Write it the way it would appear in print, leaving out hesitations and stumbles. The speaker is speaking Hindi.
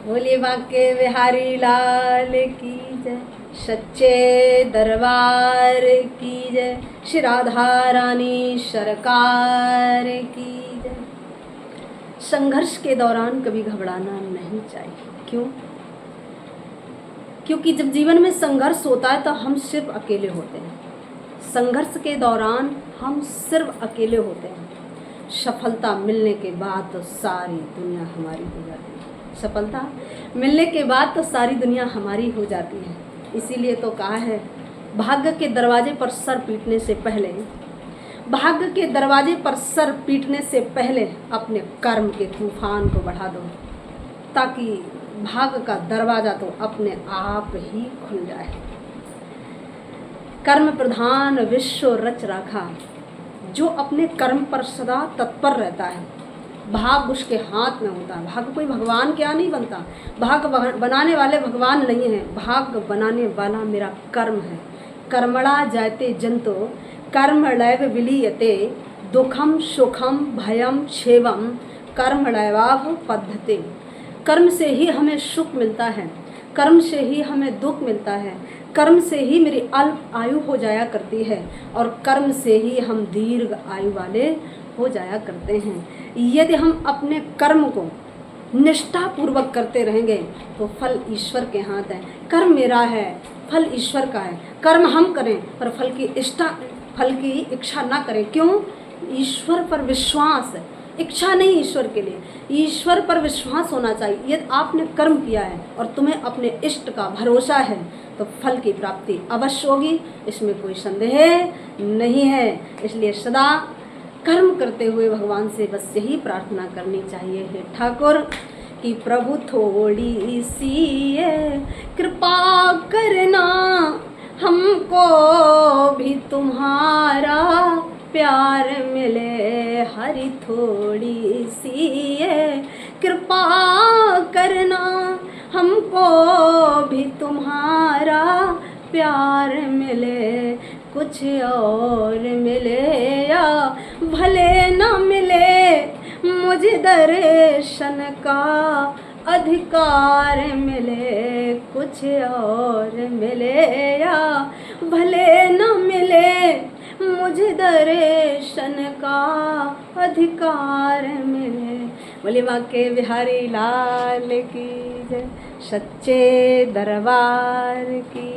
बोलिए बांके बिहारी लाल की जय, सच्चे दरबार की जय, श्री राधा रानी सरकार की जय। संघर्ष के दौरान कभी घबराना नहीं चाहिए। क्यों? क्योंकि जब जीवन में संघर्ष होता है तो हम सिर्फ अकेले होते हैं। संघर्ष के दौरान हम सिर्फ अकेले होते हैं। सफलता मिलने के बाद तो सारी दुनिया हमारी हो जाती है। सफलता मिलने के बाद तो सारी दुनिया हमारी हो जाती है। इसीलिए तो कहा है, भाग्य के दरवाजे पर सर पीटने से पहले, भाग्य के दरवाजे पर सर पीटने से पहले अपने कर्म के तूफान को बढ़ा दो, ताकि भाग्य का दरवाजा तो अपने आप ही खुल जाए। कर्म प्रधान विश्व रच रखा, जो अपने कर्म पर सदा तत्पर रहता है, भाग्य उसके हाथ में होता है। भाग्य कोई भगवान क्या नहीं बनता। भाग्य बनाने वाले भगवान नहीं है, भाग्य बनाने वाला मेरा कर्म है। कर्मणा जायते जंतो कर्मणैव विलीयते, दुखम सुखम भयम क्षेमम कर्मणैवाह पद्धते। कर्म से ही हमें सुख मिलता है, कर्म से ही हमें दुख मिलता है, कर्म से ही मेरी अल्प आयु हो जाया करती है और कर्म से ही हम दीर्घ आयु वाले हो जाया करते हैं। यदि हम अपने कर्म को निष्ठापूर्वक करते रहेंगे तो फल ईश्वर के हाथ है। कर्म मेरा है, फल ईश्वर का है। कर्म हम करें पर फल की इच्छा ना करें। क्यों? ईश्वर पर विश्वास है, इच्छा नहीं ईश्वर के लिए। ईश्वर पर विश्वास होना चाहिए। यदि आपने कर्म किया है और तुम्हें अपने इष्ट का भरोसा है तो फल की प्राप्ति अवश्य होगी, इसमें कोई संदेह नहीं है। इसलिए सदा कर्म करते हुए भगवान से बस यही प्रार्थना करनी चाहिए, हे ठाकुर कि प्रभु थोड़ी सी कृपा करना, हमको भी तुम्हारा प्यार मिले। हरि थोड़ी सी कृपा करना, हमको भी तुम्हारा प्यार मिले। कुछ और मिले या भले न मिले, मुझे दर्शन का अधिकार मिले। कुछ और मिले या भले न मिले, मुझे दर्शन का अधिकार मिले। बोले बांके बिहारी लाल की जय, सच्चे दरबार की